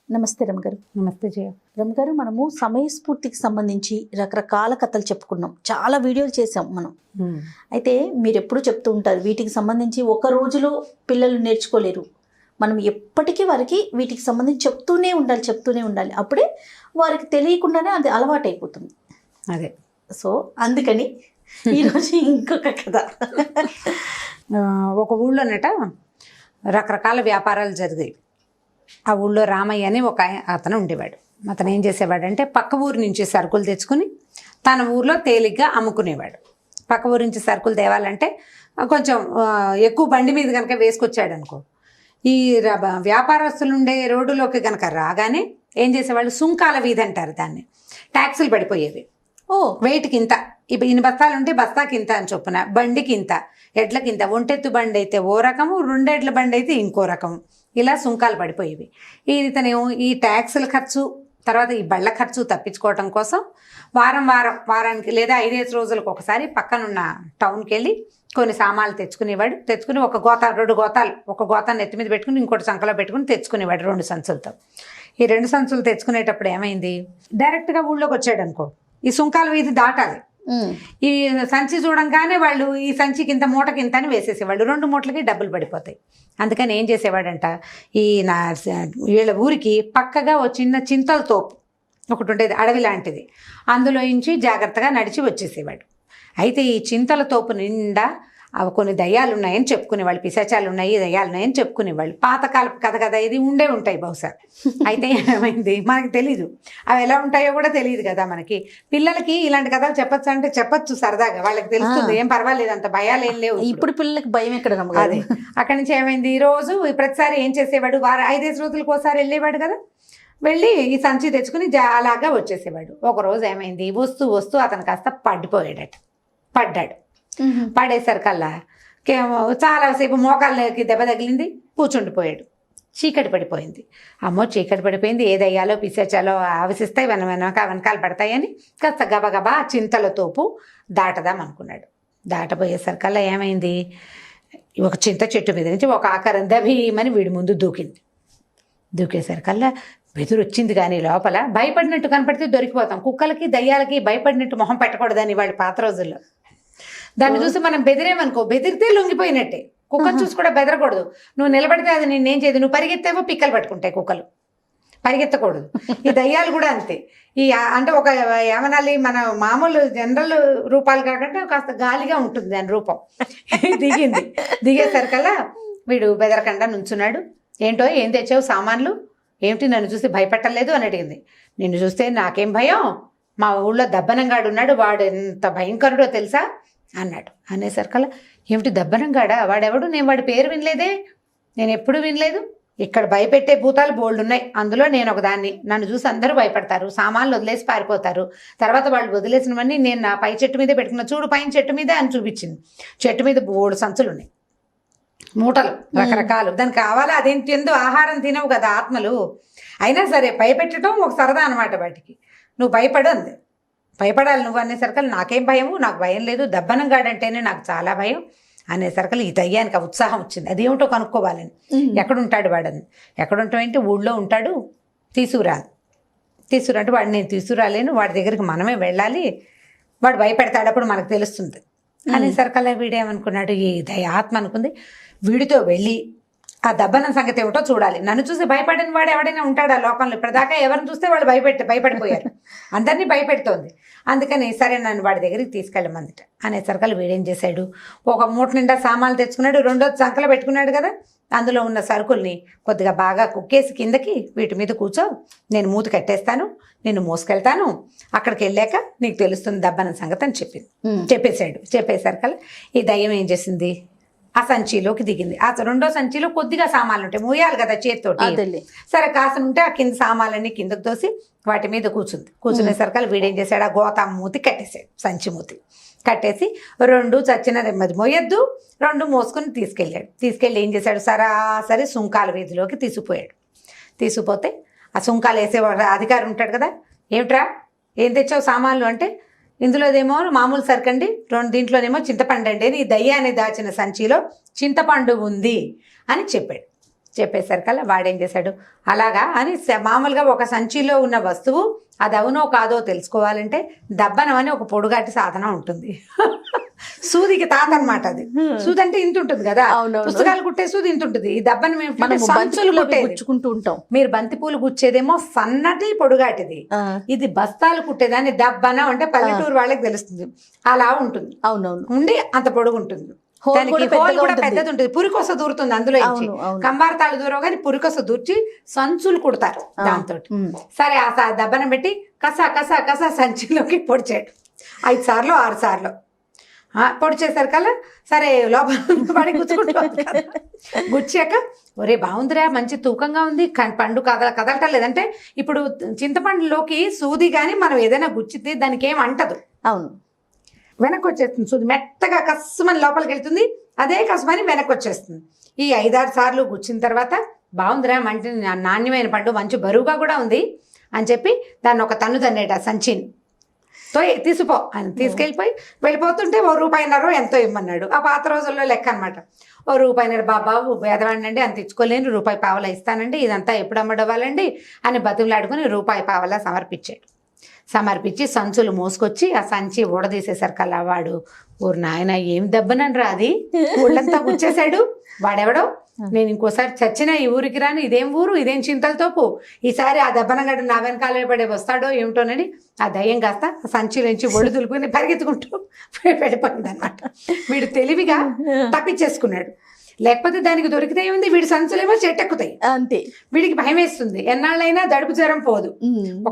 నమస్తే రమగారు. నమస్తే జయ. రమగారు, మనము సమయస్ఫూర్తికి సంబంధించి రకరకాల కథలు చెప్పుకున్నాం, చాలా వీడియోలు చేసాం మనం. అయితే మీరు ఎప్పుడు చెప్తూ ఉంటారు, వీటికి సంబంధించి ఒక రోజులో పిల్లలు నేర్చుకోలేరు, మనం ఎప్పటికీ వారికి వీటికి సంబంధించి చెప్తూనే ఉండాలి, అప్పుడే వారికి తెలియకుండానే అది అలవాటైపోతుంది. అదే సో అందుకని ఈరోజు ఇంకొక కథ. ఒక ఊళ్ళోనట రకరకాల వ్యాపారాలు జరిగాయి. ఆ ఊళ్ళో రామయ్య అని ఒక అతను ఉండేవాడు. అతను ఏం చేసేవాడంటే పక్క ఊరు నుంచి సరుకులు తెచ్చుకుని తన ఊర్లో తేలిగ్గా అమ్ముకునేవాడు. పక్క ఊరు నుంచి సరుకులు తేవాలంటే కొంచెం ఎక్కువ బండి మీద కనుక వేసుకొచ్చాడు అనుకో, ఈ వ్యాపారస్తులు ఉండే రోడ్డులోకి కనుక రాగానే ఏం చేసేవాళ్ళు, సుంకాల వీధి అంటారు దాన్ని, ట్యాక్సులు పడిపోయేవి. వెయిట్కి ఇంత, ఇప్పుడు 8 బస్తాలు ఉంటే బస్తాకి ఇంత అని చొప్పున, బండికి ఇంత, ఎడ్లకి ఇంత, ఒంటెత్తు బండి అయితే ఓ రకము, 2 ఎడ్ల బండి అయితే ఇంకో రకం, ఇలా సుంకాలు పడిపోయేవి. ఇతను ఈ ట్యాక్సుల ఖర్చు తర్వాత ఈ బళ్ళ ఖర్చు తప్పించుకోవటం కోసం వారానికి లేదా 5 రోజులకు ఒకసారి పక్కనున్న టౌన్కి వెళ్ళి కొన్ని సామాన్లు తెచ్చుకునేవాడు. తెచ్చుకుని 2 గోతాలు, ఒక గోతాన్ని ఎత్తి మీద పెట్టుకుని ఇంకోటి సంకలో పెట్టుకుని తెచ్చుకునేవాడు 2 సంచులతో. ఈ 2 సంచులు తెచ్చుకునేటప్పుడు ఏమైంది, డైరెక్ట్గా ఊళ్ళోకి వచ్చాడు అనుకో, ఈ సుంకాల వీధి దాటాలి. ఈ సంచి చూడంగానే వాళ్ళు ఈ సంచికి ఇంత, మూటకి ఇంత అని వేసేసేవాళ్ళు. 2 మూటలకి డబ్బులు పడిపోతాయి. అందుకని ఏం చేసేవాడంట, వీళ్ళ ఊరికి పక్కగా ఓ చిన్న చింతల తోపు ఒకటి ఉండేది, అడవి లాంటిది, అందులో నుంచి జాగ్రత్తగా నడిచి వచ్చేసేవాడు. అయితే ఈ చింతల తోపు నిండా కొన్ని దయ్యాలు ఉన్నాయని చెప్పుకునేవాళ్ళు, పిశాచాలు ఉన్నాయి, దయ్యాలు ఉన్నాయని చెప్పుకునేవాళ్ళు. పాతకాలపు కథ కదా ఇది, ఉంటాయి బహుశా. అయితే ఏమైంది మనకి తెలీదు, అవి ఎలా ఉంటాయో కూడా తెలియదు కదా మనకి. పిల్లలకి ఇలాంటి కథలు చెప్పచ్చు అంటే చెప్పచ్చు సరదాగా, వాళ్ళకి తెలుస్తుంది, ఏం పర్వాలేదు, అంత భయాలు ఏం లేవు. ఇప్పుడు పిల్లలకి భయం ఎక్కడ. అదే అక్కడి నుంచి ఏమైంది, ఈ రోజు ప్రతిసారి ఏం చేసేవాడు, 5 రోజులకు ఒకసారి వెళ్ళేవాడు కదా, వెళ్ళి ఈ సంచి తెచ్చుకుని అలాగా వచ్చేసేవాడు. ఒకరోజు ఏమైంది, వస్తూ అతను కాస్త పడ్డాడు. పడేసరికల్లా చాలాసేపు మోకాళ్ళకి దెబ్బ తగిలింది, కూర్చుండిపోయాడు. చీకటి పడిపోయింది. అమ్మో చీకటి పడిపోయింది, ఏ దయ్యాలో పిశాచాలో ఆవశిస్తాయి, వెనకాల పడతాయని కాస్త గబగబా చింతల తోపు దాటదాం అనుకున్నాడు. దాటపోయేసరికల్లా ఏమైంది, ఒక చింత చెట్టు మీద నుంచి ఒక ఆకారం దభీమని వీడి ముందు దూకేసరికల్లా బెదురు వచ్చింది. కానీ లోపల భయపడినట్టు కనపడితే దొరికిపోతాం. కుక్కలకి దయ్యాలకి భయపడినట్టు మొహం పెట్టకూడదని వాళ్ళ పాత రోజుల్లో. దాన్ని చూసి మనం బెదిరేమనుకో, బెదిరితే లొంగిపోయినట్టే. కుక్కను చూసి కూడా బెదరకూడదు. నువ్వు నిలబడితే అది నేనేం చేయదు, నువ్వు పరిగెత్తేవో పిక్కలు పట్టుకుంటాయి కుక్కలు, పరిగెత్తకూడదు. ఈ దయ్యాలు కూడా అంతే. అంటే ఒక ఏమనాలి, మన మామూలు జనరల్ రూపాలు కాకుండా కాస్త గాలిగా ఉంటుంది దాని రూపం. దిగేసరికల్లా వీడు బెదరకుండా నుంచున్నాడు. ఏంటో ఏం తెచ్చావు సామాన్లు, ఏమిటి నన్ను చూసి భయపెట్టలేదు అని అడిగింది. నిన్ను చూస్తే నాకేం భయం, మా ఊళ్ళో దబ్బనంగాడు ఉన్నాడు, వాడు ఎంత భయంకరుడో తెలుసా అన్నాడు. అనేసరికల్లా ఏమిటి దబ్బనంగాడా, వాడెవడు, నేను వాడి పేరు వినలేదే, నేను ఎప్పుడు వినలేదు. ఇక్కడ భయపెట్టే భూతాలు బోల్డ్ ఉన్నాయి, అందులో నేను ఒకదాన్ని. నన్ను చూసి అందరూ భయపడతారు, సామాన్లు వదిలేసి పారిపోతారు. తర్వాత వాళ్ళు వదిలేసినవన్నీ నేను నా పై చెట్టు మీదే పెట్టుకున్నా, చూడు పైన చెట్టు మీద అని చూపించింది. చెట్టు మీద 3 సంచులు ఉన్నాయి, మూటలు రకరకాలు. దానికి కావాలా, అదేం తిందు, ఆహారం తినవు కదా ఆత్మలు. అయినా సరే భయపెట్టడం ఒక సరదా అనమాట వాటికి. నువ్వు భయపడు అంది, భయపడాలి నువ్వు అనేసరికలు నాకేం భయము, నాకు భయం లేదు, దబ్బనంగాడంటేనే నాకు చాలా భయం అనేసరికలు ఈ దయ్యానికి ఆ ఉత్సాహం వచ్చింది. అదేమిటో కనుక్కోవాలని. ఎక్కడుంటాడు వాడని, ఎక్కడుంటాం ఏంటి, ఊళ్ళో ఉంటాడు, తీసుకురంటే వాడు నేను తీసుకురాలేను, వాడి దగ్గరికి మనమే వెళ్ళాలి, వాడు భయపెడతాడు, అప్పుడు మనకు తెలుస్తుంది అనేసరికల్లా వీడేమనుకున్నాడు, ఈ ఆత్మ అనుకుంది, వీడితో వెళ్ళి ఆ దబ్బనం సంగతి ఏమిటో చూడాలి. నన్ను చూసి భయపడిన వాడు ఎవడైనా ఉంటాడు ఆ లోకంలో, ఇప్పటిదాకా ఎవరిని చూస్తే వాళ్ళు భయపడిపోయారు, అందరినీ భయపెడుతోంది. అందుకని సరే నన్ను వాడి దగ్గరికి తీసుకెళ్ళమందిట అనేసరికల్లా వీడేం చేశాడు, ఒక మూట నిండా సామాన్లు తెచ్చుకున్నాడు. 2వ సంకలో పెట్టుకున్నాడు కదా, అందులో ఉన్న సరుకుల్ని కొద్దిగా బాగా కుక్కేసి కిందకి, వీటి మీద కూర్చో, నేను మూతి కట్టేస్తాను, నిన్ను మోసుకెళ్తాను, అక్కడికి వెళ్ళాక నీకు తెలుస్తుంది దబ్బనం సంగతి అని చెప్పేశాడు. చెప్పేసరికల్లా ఈ దయ్యం ఏం చేసింది, ఆ సంచిలోకి దిగింది. ఆ 2వ సంచిలో కొద్దిగా సామాన్లు ఉంటాయి, మూయాలి కదా చేతితోటి. సరే కాసిన ఉంటే ఆ కింద సామాన్లన్నీ కిందకు తోసి వాటి మీద కూర్చునేసరికి వీడేం చేశాడు, ఆ గోతాం మూతి కట్టేశాడు, సంచి మూతి కట్టేసి 2 చచ్చిన నెమ్మది మోయొద్దు, 2 మోసుకుని తీసుకెళ్ళి ఏం చేశాడు, సరాసరి సుంకాల వీధిలోకి తీసుకుపోతే ఆ సుంకాలు వేసేవాడు అధికారి ఉంటాడు కదా, ఏమిట్రా ఏం తెచ్చావు సామాన్లు అంటే, ఇందులోదేమో మామూలు సరుకండి, దీంట్లోనేమో చింతపండు అండి, ఈ దయ్యాన్ని దాచిన సంచిలో చింతపండు ఉంది అని చెప్పాడు. చెప్పేసరికల్లా వాడేం చేశాడు, అలాగా అని మామూలుగా ఒక సంచిలో ఉన్న వస్తువు అది అవునో కాదో తెలుసుకోవాలంటే దబ్బనం అని ఒక పొడుగాటి సాధనం ఉంటుంది. సూదికి తాత అనమాట అది. సూది అంటే ఇంత ఉంటుంది కదా, పుస్తకాలు కుట్టే సూది ఇంత ఉంటుంది. ఈ దబ్బనం ఏమిటంటే సంచులు గుచ్చుకుంటూ ఉంటాం. మీరు బంతిపూలు గుచ్చేదేమో సన్నటి పొడుగాటిది, ఇది బస్తాలు కుట్టేదాన్ని దబ్బనం అంటే పల్లెటూరు వాళ్ళకి తెలుస్తుంది. అలా ఉంటుంది. అవునవును. ఉండి అంత పొడుగు ఉంటుంది. దానికి హోల్ కూడా పెద్దది ఉంటుంది. పురికొస దూరుతుంది అందులో ఇచ్చి. కంబారతాళ్ళు దూరం కానీ పురికొస దూర్చి సంచులు కుడతారు దాంతో. సరే ఆ దబ్బనం పెట్టి కసా కసా కసా సంచిలోకి పొడిచాడు. 5 సార్లు 6 సార్లు పొడిచేసరికల్లా సరే లోపల పడి గుచ్చుకుంటుంది. గుచ్చాక ఒరే బాగుందిరా, మంచి తూకంగా ఉంది, పండు కదలటం లేదంటే ఇప్పుడు చింతపండులోకి సూది కానీ మనం ఏదైనా గుచ్చితే దానికి ఏం అంటదు. అవును, వెనక్కి వచ్చేస్తుంది. సూది మెత్తగా కస్సుమని లోపలికి వెళ్తుంది, అదే కస్సుమని వెనక్కి వచ్చేస్తుంది. ఈ 5-6 సార్లు గుచ్చిన తర్వాత బాగుందిరా, మంచి నాణ్యమైన పండు, మంచి బరువుగా కూడా ఉంది అని చెప్పి దాన్ని ఒక తన్ను తన్నేట సంచిని తో తీసిపో అని తీసుకెళ్ళిపోయి వెళ్ళిపోతుంటే ₹1.50 ఎంతో ఇమ్మన్నాడు. ఆ పాత రోజుల్లో లెక్క అనమాట. ₹1.50 బాబు పేదవాడినండి, అంత ఇచ్చుకోలేను, ₹1.50 ఇస్తానండి, ఇదంతా ఎప్పుడు అమ్మడవ్వాలండి అని బతుకులాడుకుని ₹1.50 సమర్పించాడు. సమర్పించి సంచులు మోసుకొచ్చి ఆ సంచి ఊడదీసేసరికల్లా వాడు ఊరు నాయన ఏం దెబ్బనని రా అది ఊళ్ళంతా గుచ్చేశాడు. వాడెవడో నేను ఇంకోసారి చచ్చినా ఈ ఊరికి రాను, ఇదేం ఊరు, ఇదేం చింతలతోపు, ఈసారి ఆ దెబ్బనగడ్డ నా వెనకాల పడే వస్తాడో ఏమిటోనని ఆ దయ్యం కాస్త ఆ సంచిలోంచి ఒళ్ళు దులుపుని పరిగెత్తుకుంటూ వెళ్ళిపోయింది అనమాట. వీడు తెలివిగా తప్పించేసుకున్నాడు. లేకపోతే దానికి దొరికితే ఏముంది, వీడి సంచులేమో చెట్టెక్కుతాయి అంతే. వీడికి భయం వేస్తుంది, ఎన్నాళ్ళైనా దడుపు జ్వరం పోదు.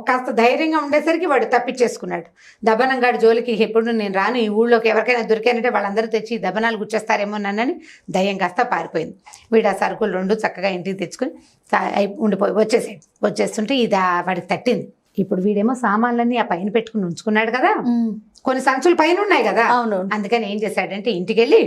కాస్త ధైర్యంగా ఉండేసరికి వాడు తప్పించేసుకున్నాడు. దబనంగాడి జోలికి ఎప్పుడు నేను రాను, ఈ ఊళ్ళోకి ఎవరికైనా దొరికానంటే వాళ్ళందరూ తెచ్చి దబనాలు గుచ్చేస్తారేమో నన్నని దయ్యం కాస్త పారిపోయింది. వీడు ఆ సరుకులు 2 చక్కగా ఇంటికి తెచ్చుకొని వచ్చేస్తుంటే ఇది వాడికి తట్టింది. ఇప్పుడు వీడేమో సామాన్లన్నీ ఆ పైన పెట్టుకుని ఉంచుకున్నాడు కదా, కొన్ని సంచులు పైన ఉన్నాయి కదా. అందుకని ఏం చేశాడంటే ఇంటికి వెళ్ళి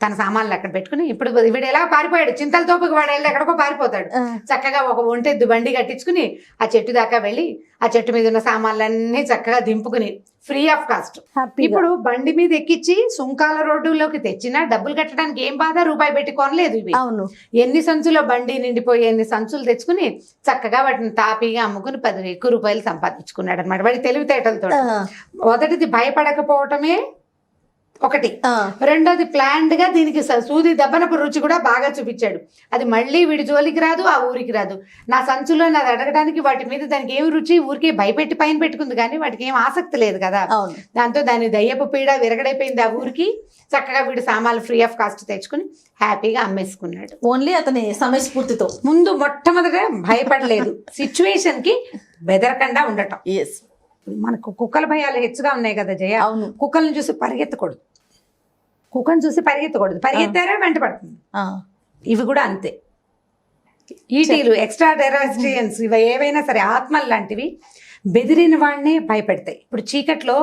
తన సామాన్లు అక్కడ పెట్టుకుని, ఇప్పుడు వీడు ఎలా పారిపోయాడు, చింతల తోపుకి వాడు వెళ్ళి ఎక్కడికో పారిపోతాడు. చక్కగా ఒక ఒంటెద్దు బండి కట్టించుకుని ఆ చెట్టు దాకా వెళ్ళి ఆ చెట్టు మీద ఉన్న సామాన్లన్నీ చక్కగా దింపుకుని ఫ్రీ ఆఫ్ కాస్ట్. ఇప్పుడు బండి మీద ఎక్కించి సుంకాల రోడ్డులోకి తెచ్చినా డబ్బులు కట్టడానికి ఏం బాధ, ₹1 పెట్టి కొనలేదు ఇవి. అవును, ఎన్ని సంచులో బండి నిండిపోయి ఎన్ని సంచులు తెచ్చుకుని చక్కగా వాటిని తాపీగా అమ్ముకుని ₹10 సంపాదించుకున్నాడు అనమాట. వాడి తెలివితేటలతో. మొదటిది భయపడకపోవటమే ఒకటి, రెండోది ప్లాన్డ్ గా దీనికి సూది దెబ్బనపు రుచి కూడా బాగా చూపించాడు. అది మళ్ళీ వీడి జోలికి రాదు, ఆ ఊరికి రాదు. నా సంచులో నాది అడగడానికి వాటి మీద దానికి ఏమి రుచి, ఊరికే భయపెట్టి పైన పెట్టుకుంది కానీ వాటికి ఏం ఆసక్తి లేదు కదా. దాంతో దాని దయ్యపు పీడ విరగడైపోయింది ఆ ఊరికి. చక్కగా వీడు సామాన్లు ఫ్రీ ఆఫ్ కాస్ట్ తెచ్చుకుని హ్యాపీగా అమ్మేసుకున్నాడు. ఓన్లీ అతని సమయస్ఫూర్తితో. ముందు మొట్టమొదట భయపడలేదు, సిచ్యువేషన్ కి బెదరకుండా ఉండటం. మనకు కుక్కల భయాలు హెచ్చుగా ఉన్నాయి కదా జయ. అవును, కుక్కలను చూసి పరిగెత్తకూడదు, పరిగెత్తారా వెంట పడుతుంది. ఇవి కూడా అంతే. ఈటీలు, ఎక్స్ట్రా టెరెస్ట్రియన్స్, ఇవి ఏవైనా సరే ఆత్మలు లాంటివి బెదిరిన వాడినే భయపెడతాయి. ఇప్పుడు చీకట్లో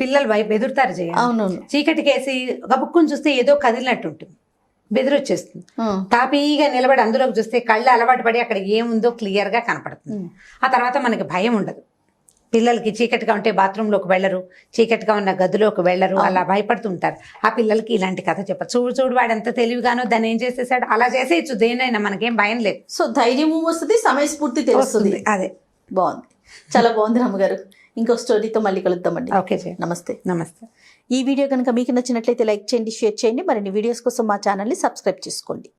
పిల్లలు బెదురుతారు జయ. అవునవును, చీకటికి వేసి గబుక్కుని చూస్తే ఏదో కదిలినట్టు ఉంటుంది, బెదిరొచ్చేస్తుంది. తాపీగా నిలబడి అందులోకి చూస్తే కళ్ళు అలవాటు పడి అక్కడ ఏముందో క్లియర్ గా కనపడుతుంది. ఆ తర్వాత మనకి భయం ఉండదు. పిల్లలకి చీకటిగా ఉంటే బాత్రూంలోకి వెళ్ళరు, చీకటిగా ఉన్న గదిలోకి వెళ్ళరు, అలా భయపడుతుంటారు. ఆ పిల్లలకి ఇలాంటి కథ చెప్పచ్చు. చూడు వాడు ఎంత తెలివిగానో దాన్ని ఏం చేసేసాడు, అలా చేసేయచ్చు, దేనైనా మనకేం భయం లేదు. సో ధైర్యము వస్తుంది, సమయస్ఫూర్తి తెలుస్తుంది. అదే బాగుంది, చాలా బాగుంది రమ్మగారు. ఇంకో స్టోరీతో మళ్ళీ కలుద్దామండి. ఓకే, నమస్తే. నమస్తే. ఈ వీడియో కనుక మీకు నచ్చినట్లయితే లైక్ చేయండి, షేర్ చేయండి. మరిన్ని వీడియోస్ కోసం మా ఛానల్ని సబ్స్క్రైబ్ చేసుకోండి.